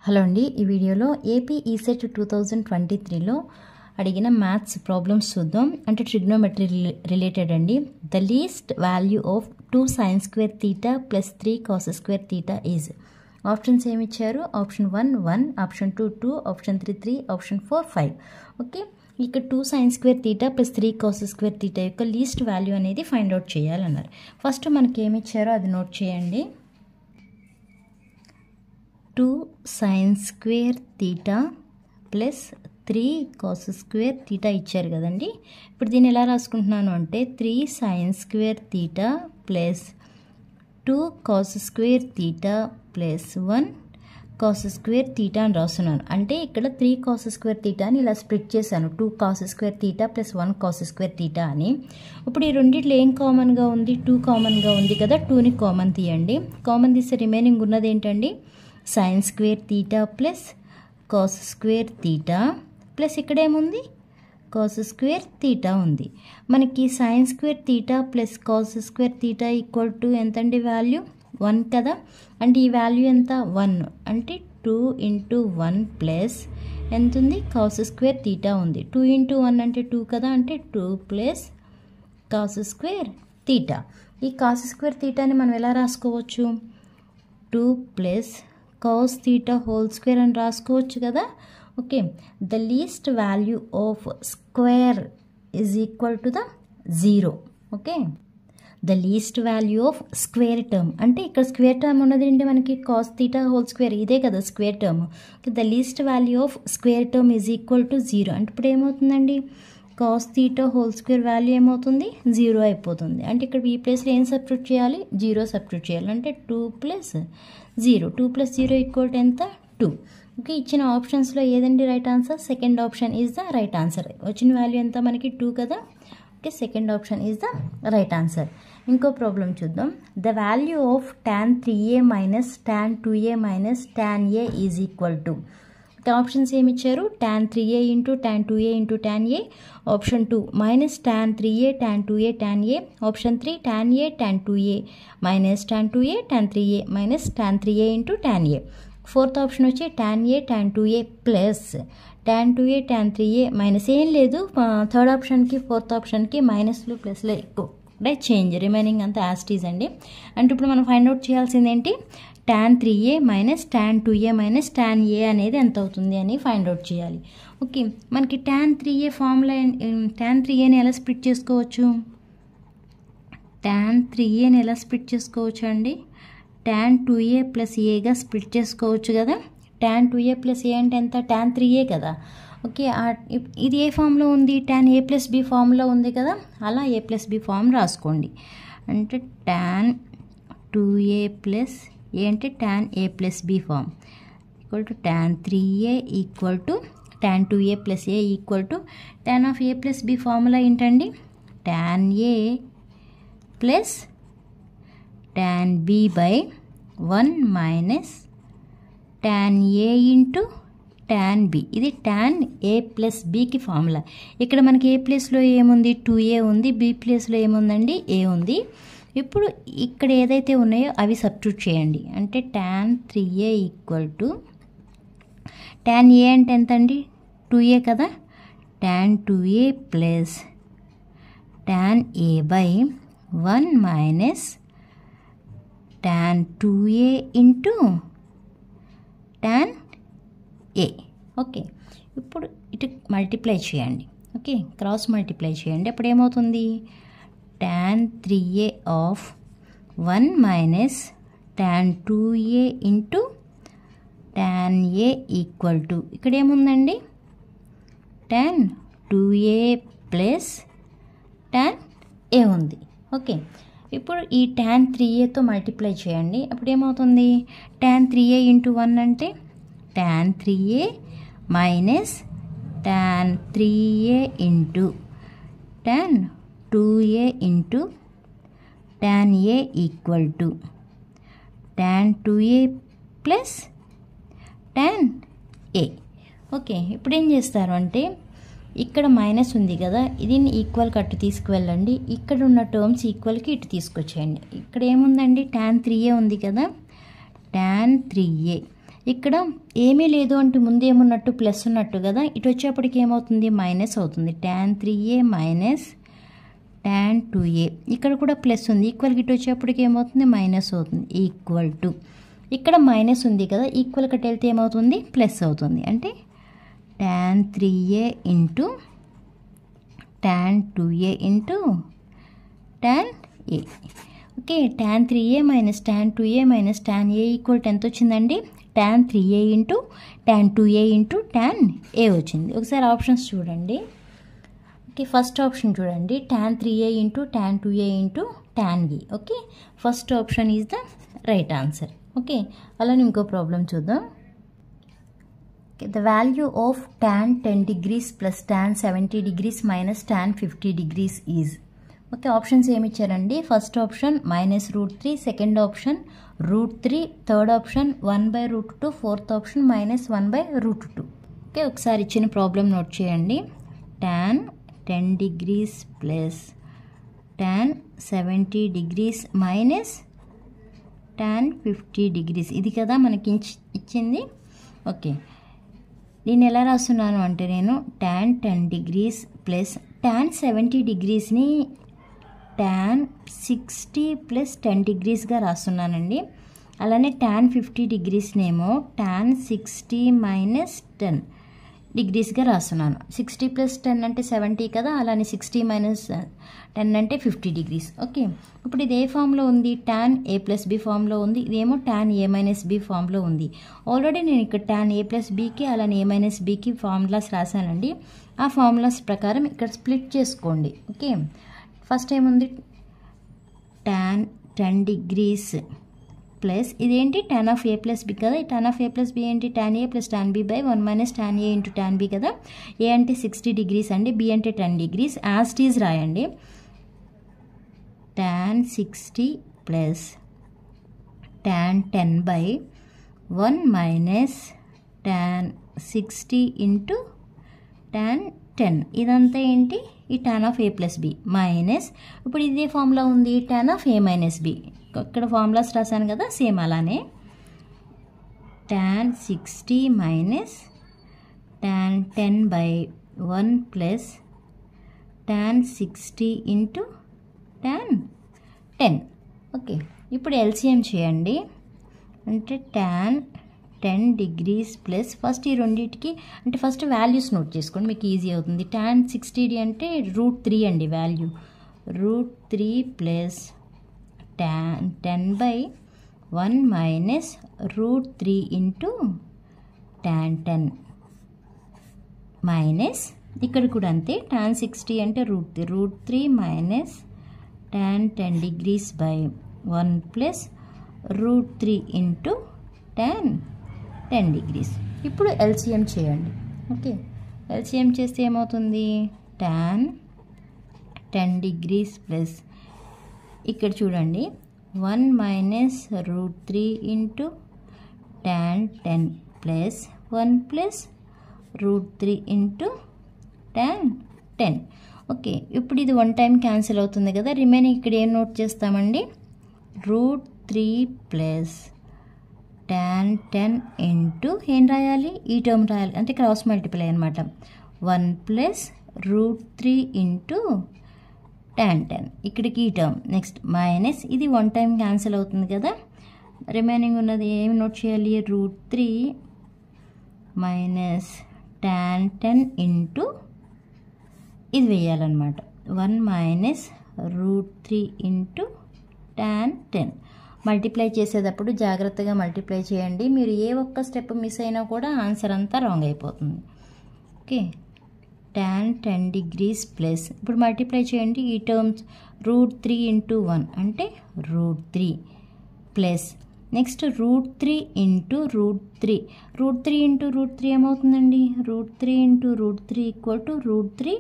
Hello అండి, ఈ వీడియోలో ఏపీ ఈసెట్ 2023లో అడిగిన మ్యాథ్స్ ప్రాబ్లమ్స్ చూద్దాం. అంటే ట్రిగ్నోమెట్రీ రిలేటెడ్ అండి. The least value of 2 sin square theta plus 3 cos square theta is. Options ఏమి ఇచ్చారు? Option 1 1, option 2 2, option 3 3, option 4 5. Okay, ఇక్కడ 2 sin square theta plus 3 cos square theta యొక్క least value అనేది find out చేయాలన్నారు. First మనకి ఏమి ఇచ్చారో అది నోట్ చేయండి. 2 sin square theta plus 3 cos square theta ఇచ్చారు కదండి. ఇప్పుడు దీన్ని ఎలా రాసుకుంటున్నాను అంటే 3 sin square theta plus 2 cos square theta plus 1 cos square theta అని రాస్తున్నాను. అంటే ఇక్కడ 3 cos square theta అని ఇలా స్ప్లిట్ చేశాను. 2 cos square theta plus 1 cos square theta అని. ఇప్పుడు ఈ రెండిట్లో ఏం కామన్గా ఉంది? 2 కామన్గా ఉంది కదా. 2ని కామన్ తీయండి. కామన్ తీస్తే రిమైనింగ్ ఉన్నది ఏంటండి? sin square theta plus cos square theta plus ఇక్కడ ఏముంది? cos square theta ఉంది. మనకి sin square theta plus cos square theta equal to ఎంతండి? వాల్యూ 1 కదా. అంటే ఈ వాల్యూ ఎంత? 1. అంటే 2 ఇంటూ 1 ప్లస్ ఎంత ఉంది? cos square theta ఉంది. 2 ఇంటూ 1 అంటే 2 కదా. అంటే 2 ప్లస్ cos square theta. ఈ cos square thetaని మనం ఎలా రాసుకోవచ్చు? 2 plus cos theta whole square అని రాసుకోవచ్చు కదా. Okay, the least value of square is equal to the 0. Okay, the least value of square term అంటే ఇక్కడ స్క్వేర్ టర్మ్ ఉన్నది ఏంటి మనకి? cos theta హోల్ స్క్వేర్, ఇదే కదా square term. Okay, the least value of square term is equal to 0. అంటే ఇప్పుడు ఏమవుతుందండి? cos theta whole square value ఏమవుతుంది? 0 అయిపోతుంది. అంటే ఇక్కడ ఈ ప్లేస్లో ఏం సబ్స్టిట్యూట్ చేయాలి? 0 సబ్స్టిట్యూట్ చేయాలి. అంటే 2 ప్లస్ 0. 2 ప్లస్ 0 ఈక్వల్ టు ఎంత? 2. ఓకే, ఇచ్చిన ఆప్షన్స్లో ఏదండి right answer? Second option is the right answer. వచ్చిన వాల్యూ ఎంత మనకి? 2 కదా. Okay, second option is the right answer. ఇంకో ప్రాబ్లం చూద్దాం. The value of tan 3a minus tan 2a minus tan a is equal to. Options ఏమి ఇచ్చారు? tan 3a into tan 2a into tan a. Option 2 minus tan 3a tan 2a tan a. Option 3 tan a tan 2a minus tan 2a tan 3a minus tan 3a into tan a. Fourth option వచ్చి tan a tan 2a plus tan 2a tan 3a minus. ఏం లేదు, third ఆప్షన్కి fourth ఆప్షన్కి మైనస్లు ప్లస్లో ఎక్కువ అంటే change, remaining అంతా యాస్టీస్ అండి. అంటే ఇప్పుడు మనం ఫైండ్ అవుట్ చేయాల్సింది ఏంటి? tan 3a minus tan 2a minus tan a అనేది ఎంత అవుతుంది అని ఫైండ్ అవుట్ చేయాలి. ఓకే, మనకి tan 3a ఫార్ములా, tan 3aని ఎలా స్ప్లిట్ చేసుకోవచ్చు? tan 3aని ఎలా స్ప్లిట్ చేసుకోవచ్చు అండి? tan 2a ప్లస్ ఏగా స్ప్లిట్ చేసుకోవచ్చు కదా. tan 2a ప్లస్ ఏ అంటే ఎంత? tan 3a కదా. ఓకే, ఇది ఏ ఫామ్లో ఉంది? tan a ప్లస్ b ఫామ్లో ఉంది కదా. అలా a ప్లస్ b ఫామ్ రాసుకోండి. అంటే tan 2a ప్లస్ ఏ అంటే tan a plus b form equal to tan 3a equal to tan 2a plus A equal to tan of a plus b formula ఏంటండి? tan a plus tan b by 1 minus tan a into tan b. ఇది tan a plus bకి formula. ఇక్కడ మనకి ఏ ప్లేస్లో ఏముంది? 2a ఉంది. b ప్లేస్లో ఏముందండి? a ఉంది. ఇప్పుడు ఇక్కడ ఏదైతే ఉన్నాయో అవి సబ్స్టిట్యూట్ చేయండి. అంటే tan 3a equal to tan a అంటే ఎంత అండి? 2a కదా. tan 2a plus tan a by 1 minus tan 2a into tan a. Okay, ఇప్పుడు ఇటు మల్టిప్లై చేయండి. ఓకే, క్రాస్ మల్టిప్లై చేయండి. అప్పుడు ఏమవుతుంది? tan 3a of 1 minus tan 2a into tan a equal to ఇక్కడ ఏముందండి? tan 2a plus tan a ఉంది. Okay, ఇప్పుడు ఈ tan 3aతో మల్టిప్లై చేయండి. అప్పుడు ఏమవుతుంది? tan 3a ఇంటూ 1 అంటే tan 3a minus tan 3a into tan 2a into tan a equal to tan 2a plus tan a. Okay, ఇప్పుడు ఏం చేస్తారు అంటే ఇక్కడ మైనస్ ఉంది కదా, దీన్ని ఈక్వల్ కట్టు తీసుకువెళ్ళండి. ఇక్కడ ఉన్న టర్మ్స్ ఈక్వల్కి ఇటు తీసుకొచ్చేయండి. ఇక్కడ ఏముందండి? tan 3a ఉంది కదా. tan 3a ఇక్కడ ఏమీ లేదు అంటే ముందు ఏమున్నట్టు ప్లస్ ఉన్నట్టు కదా, ఇటు వచ్చేప్పటికి ఏమవుతుంది మైనస్ అవుతుంది. tan 3a minus tan 2a, ఇక్కడ కూడా ప్లస్ ఉంది, ఈక్వల్కి ఇటు వచ్చేప్పటికి ఏమవుతుంది మైనస్ అవుతుంది. ఈక్వల్ టు ఇక్కడ మైనస్ ఉంది కదా, ఈక్వల్ కట్ వెళ్తే ఏమవుతుంది ప్లస్ అవుతుంది. అంటే tan 3a into tan 2a into tan a. Okay, tan 3a minus tan 2a minus tan a equal to ఎంత వచ్చిందండి? tan 3a into tan 2a into tan a వచ్చింది. ఒకసారి ఆప్షన్స్ చూడండి. Okay, first option చూడండి, tan 3a into tan 2a into tan a. Okay, first option is the right answer. Okay, అలానే ఇంకో problem చూద్దాం. The value of tan 10 degrees plus tan 70 degrees minus tan 50 degrees is. Okay, options ఏమి ఇచ్చారండి? First option -√3, second option √3, third option 1/√2, fourth option -1/√2. Okay, ఒకసారి ఇచ్చిన problem note చేయండి. tan 10 degrees plus tan 70 degrees minus tan 50 degrees, ఇది కదా మనకి ఇచ్చింది. Okay, దీన్ని ఎలా రాస్తున్నాను అంటే నేను tan 10 degrees plus tan 70 degreesని tan 60 plus 10 degreesగా రాస్తున్నానండి. అలానే tan 50 degreesనేమో tan 60 మైనస్ 10 degreesగా రాస్తున్నాను. 60 ప్లస్ 10 అంటే 70 కదా, అలానే 60 మైనస్ 10 అంటే 50 degrees. ఓకే, ఇప్పుడు ఇది ఏ ఫామ్లో ఉంది? tan a ప్లస్ b ఫామ్లో ఉంది. ఇదేమో tan a మైనస్ b ఫామ్లో ఉంది. ఆల్రెడీ నేను ఇక్కడ tan a ప్లస్ bకి అలానే a మైనస్ bకి ఫార్ములాస్ రాశానండి. ఆ ఫార్ములాస్ ప్రకారం ఇక్కడ స్ప్లిట్ చేసుకోండి. ఓకే, ఫస్ట్ ఏముంది? tan 10 degrees ప్లస్ ఇదేంటి tan of a plus b కదా, tan of a plus b ఏంటి? tan a plus tan b by 1 minus tan a into tan b కదా. a అంటే 60 degrees అండి, b అంటే 10 degrees. As it is రాయండి. tan 60 plus tan 10 by 1 minus tan 60 into tan 10. ఇదంతా ఏంటి? ఈ tan of a plus b minus, ఇప్పుడు ఇదే ఫార్ములా ఉంది tan of a minus b. ఇక్కడ ఫార్ములాస్ రాశాను కదా, సేమ్ అలానే tan 60 minus tan 10 by 1 plus tan 60 into tan 10. Okay, ఇప్పుడు ఎల్సిఎం చేయండి. అంటే tan 10 degrees ప్లస్ ఫస్ట్ ఈ రెండింటికి అంటే ఫస్ట్ వాల్యూస్ నోట్ చేసుకోండి, మీకు ఈజీ అవుతుంది. tan 60 అంటే √3 అండి value. √3 plus tan 10 by 1 minus √3 into tan 10 minus ఇక్కడ కూడా అంతే. tan 60 అంటే √3 minus tan 10 degrees by 1 plus √3 into tan 10 degrees. ఇప్పుడు ఎల్సిఎం చేయండి. ఓకే, ఎల్సిఎం చేస్తే ఏమవుతుంది? tan 10 degrees ప్లస్ ఇక్కడ చూడండి 1 minus √3 into tan 10 plus 1 plus √3 into tan 10. Okay, ఇప్పుడు ఇది 1 టైం క్యాన్సిల్ అవుతుంది కదా, రిమైనింగ్ ఇక్కడ ఏం నోట్ చేస్తామండి? √3 ప్లస్ tan 10 ఇంటూ ఏం రాయాలి? ఈ టర్మ్ రాయాలి, అంటే క్రాస్ మల్టిప్లై అనమాట. 1 ప్లస్ √3 ఇంటూ tan 10, ఇక్కడికి ఈ టర్మ్. నెక్స్ట్ మైనస్ ఇది 1 టైం క్యాన్సిల్ అవుతుంది కదా, రిమైనింగ్ ఉన్నది ఏమి నోట్ చేయాలి? √3 మైనస్ tan 10 ఇంటూ ఇది వేయాలన్నమాట. 1 మైనస్ √3 ఇంటూ tan 10. మల్టిప్లై చేసేటప్పుడు జాగ్రత్తగా మల్టిప్లై చేయండి. మీరు ఏ ఒక్క స్టెప్ మిస్ అయినా కూడా ఆన్సర్ అంతా రాంగ్ అయిపోతుంది. ఓకే, tan 10 degrees ప్లస్ ఇప్పుడు మల్టిప్లై చేయండి ఈ టర్మ్స్. √3 ఇంటూ 1 అంటే √3 ప్లస్ నెక్స్ట్ √3 ఇంటూ √3. √3 ఇంటూ √3 ఏమవుతుందండి? √3 into √3 equal to √3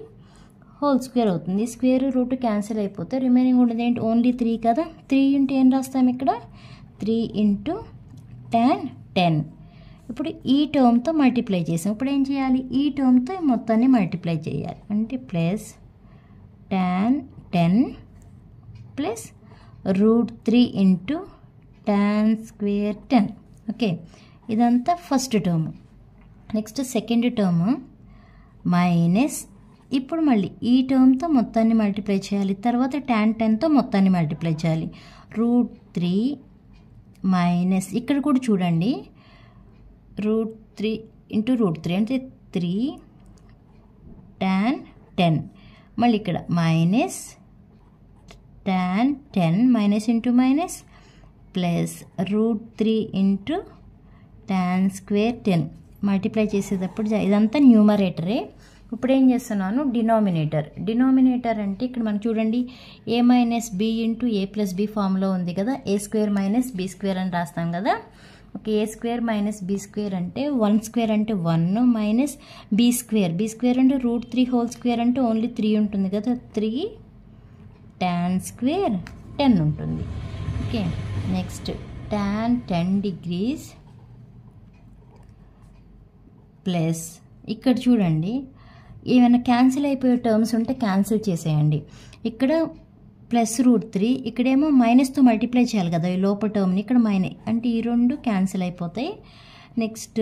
whole square అవుతుంది. స్క్వేర్ రూట్ క్యాన్సిల్ అయిపోతే రిమైనింగ్ ఉండేది ఏంటి? ఓన్లీ 3 కదా. 3 ఇంటూ ఏం రాస్తాం ఇక్కడ? 3 ఇంటూ tan 10. ఇప్పుడు ఈ టర్మ్తో మల్టిప్లై చేసాం. ఇప్పుడు ఏం చేయాలి? ఈ టర్మ్తో మొత్తాన్ని మల్టిప్లై చేయాలి. అంటే plus tan 10 plus √3 into tan square 10. Okay, ఇదంతా first term. Next second term minus, ఇప్పుడు మళ్ళీ ఈ టర్మ్తో మొత్తాన్ని మల్టిప్లై చేయాలి, తర్వాత tan10తో మొత్తాన్ని మల్టిప్లై చేయాలి. √3 మైనస్, ఇక్కడ కూడా చూడండి √3 ఇంటూ √3 అంటే 3 tan10, మళ్ళీ ఇక్కడ minus tan10 minus into minus plus √3 into tan² 10 multiply చేసేటప్పుడు ఇదంతా న్యూమరేటరే. ఇప్పుడు ఏం చేస్తున్నాను, డినామినేటర్ అంటే ఇక్కడ మనం చూడండి a minus b into a plus b ఫామ్లో ఉంది కదా, a² మైనస్ b² అని రాస్తాం కదా. ఓకే, a² మైనస్ b² అంటే 1² అంటే 1 మైనస్ b² అంటే √3 హోల్ స్క్వేర్ అంటే ఓన్లీ 3 ఉంటుంది కదా, 3 tan² 10 ఉంటుంది. Okay, next tan 10 degrees plus, ఇక్కడ చూడండి ఏమైనా క్యాన్సిల్ అయిపోయే టర్మ్స్ ఉంటే క్యాన్సిల్ చేసేయండి. ఇక్కడ ప్లస్ √3, ఇక్కడేమో మైనస్తో మల్టిప్లై చేయాలి కదా ఈ లోపల టర్మ్ని, ఇక్కడ మైనస్ అంటే ఈ రెండు క్యాన్సిల్ అయిపోతాయి. నెక్స్ట్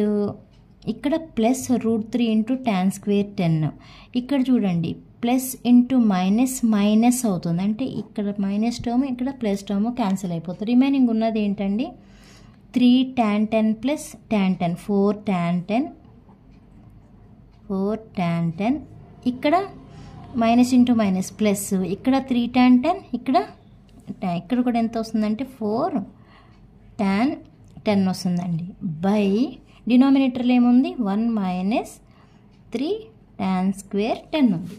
ఇక్కడ ప్లస్ √3 ఇంటూ tan² 10, ఇక్కడ చూడండి ప్లస్ ఇంటూ మైనస్ మైనస్ అవుతుంది, అంటే ఇక్కడ మైనస్ టర్మ్ ఇక్కడ ప్లస్ టర్మ్ క్యాన్సిల్ అయిపోతుంది. రిమైనింగ్ ఉన్నది ఏంటండి 3 tan10 ప్లస్ tan10 4 tan10, ఇక్కడ మైనస్ ఇంటూ మైనస్ ప్లస్, ఇక్కడ 3 tan10, ఇక్కడ కూడా ఎంత వస్తుందంటే 4 tan10 వస్తుందండి. బై డినామినేటర్లో ఏముంది 1 మైనస్ 3 tan² 10 ఉంది.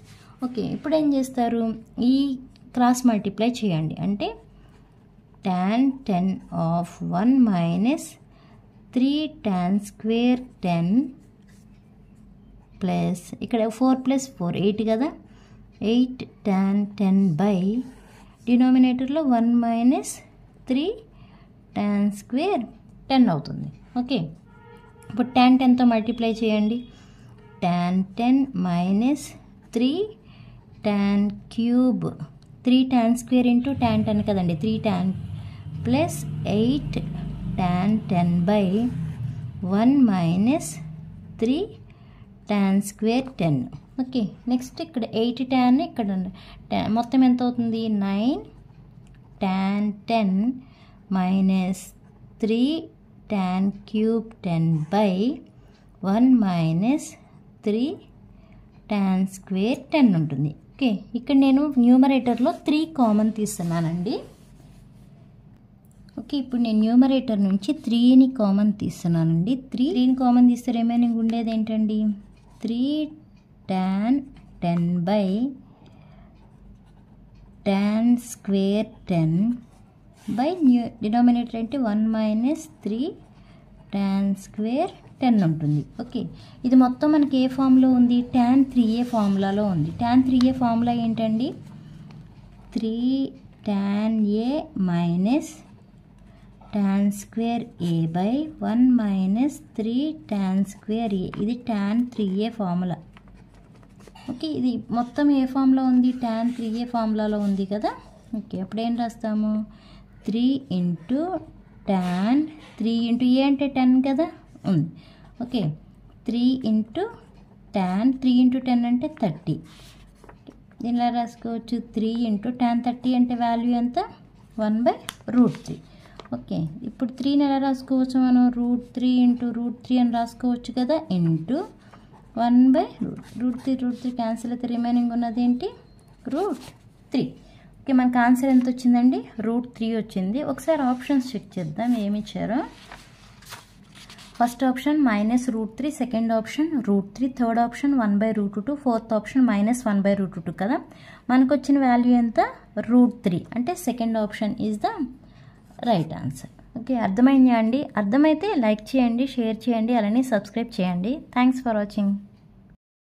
ఓకే, ఇప్పుడు ఏం చేస్తారు, ఈ క్రాస్ మల్టిప్లై చేయండి, అంటే tan10 of 1 minus 3 tan² 10 plus ఇక్కడ 4 ప్లస్ 4 8 కదా, 8 tan10 బై డినామినేటర్లో 1 మైనస్ 3 tan² 10 అవుతుంది. ఓకే, ఇప్పుడు tan10తో మల్టిప్లై చేయండి, tan10 minus 3 tan³ 3 tan² into tan10 కదండి, 3 tan plus 8 tan10 by 1 minus 3 tan² 10. Okay, next ఇక్కడ 8 tan, ఇక్కడ మొత్తం ఎంత అవుతుంది 9 tan10 minus 3 tan³ 10 by 1 minus 3 tan² 10 ఉంటుంది. ఓకే, ఇక్కడ నేను న్యూమరేటర్లో 3 కామన్ తీస్తున్నానండి. ఓకే, ఇప్పుడు నేను న్యూమరేటర్ నుంచి 3ని కామన్ తీస్తున్నానండి. 3ని కామన్ తీస్తే రిమైనింగ్ ఉండేది ఏంటండి 3 tan10 by tan² 10 by denominator అంటే 1 మైనస్ 3 tan² 10 ఉంటుంది. ఓకే, ఇది మొత్తం మనకి ఏ ఫామ్లో ఉంది, tan3a ఫార్ములాలో ఉంది. tan3a ఫార్ములా ఏంటండి 3 tan a minus tan² a by 1 minus 3 tan² a, ఇది tan3a ఫార్ములా. ఓకే, ఇది మొత్తం ఏ ఫామ్లో ఉంది, tan3a ఫార్ములాలో ఉంది కదా. ఓకే, అప్పుడు ఏం రాస్తాము 3 ఇంటూ tan 3 ఇంటూ a అంటే 10 కదా ఉంది. ఓకే, 3 ఇంటూ tan 3 ఇంటూ 10 అంటే 30, దీనిలా రాసుకోవచ్చు 3 ఇంటూ tan 30 అంటే వాల్యూ ఎంత 1/√3. ఓకే, ఇప్పుడు 3ని ఎలా రాసుకోవచ్చు మనం √3 ఇంటూ √3 అని రాసుకోవచ్చు కదా, ఇంటూ 1/√3 క్యాన్సిల్ అయితే రిమైనింగ్ ఉన్నది ఏంటి √3. ఓకే, మనకు ఆన్సర్ ఎంత వచ్చిందండి √3 వచ్చింది. ఒకసారి ఆప్షన్స్ చెక్ చేద్దాం ఏమి ఇచ్చారో. First option minus √3, second option √3, third option 1/√2, fourth option minus 1/√2 కదా. మనకు వచ్చిన వాల్యూ ఎంత √3, అంటే second option is the right answer. Okay, అర్థమైందా అండి? అర్థమైతే లైక్ చేయండి, షేర్ చేయండి, అలానే సబ్స్క్రైబ్ చేయండి. Thanks for watching.